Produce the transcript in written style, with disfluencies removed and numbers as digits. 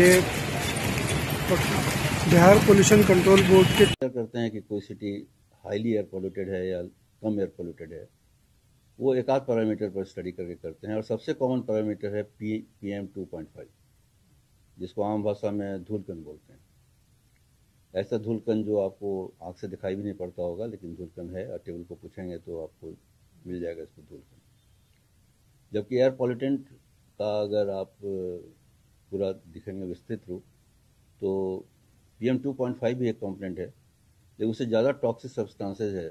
ये Bihar pollution control board के करते हैं कि कोई सिटी हाईली एयर पोल्यूटेड है या कम एयर पोल्यूटेड है। वो एक आध पैरामीटर पर स्टडी करके करते हैं और सबसे कॉमन पैरामीटर है PM 2.5, जिसको आम भाषा में धूलकण बोलते हैं। ऐसा धूलकण जो आपको आँख से दिखाई भी नहीं पड़ता होगा, लेकिन धूलकण है, और टेबल को पूछेंगे तो आपको मिल जाएगा इसको धूलकण। जबकि एयर पॉल्यूटेंट का अगर आप पूरा दिखेंगे विस्तृत रूप, तो PM 2.5 भी एक कंपोनेंट है, लेकिन उससे ज़्यादा टॉक्सिक सब्सटेंसेज है